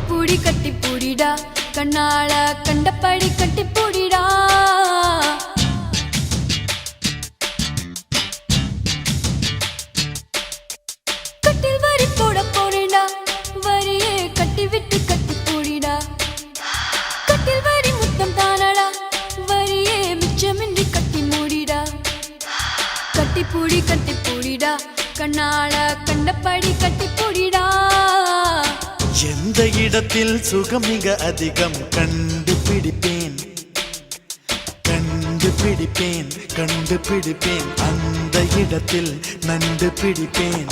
கட்டி பூடிடா கண்ணாள கண்டபடி கட்டி பூடிடா கட்டில் வரி போட போறேடா வரியே கட்டி விட்டு கட்டி பூடிடா கட்டில் வரி முத்தம் தானடா வரியே மிச்சமின்றி கட்டி மூடிடா கட்டி பூடிடா கண்ணாள கண்டபடி கட்டி பூடிடா எந்த இடத்தில் சுகம் மிக அதிகம் கண்டுபிடிப்பேன் கண்டுபிடிப்பேன் கண்டுபிடிப்பேன் அந்த இடத்தில் நண்டு பிடிப்பேன்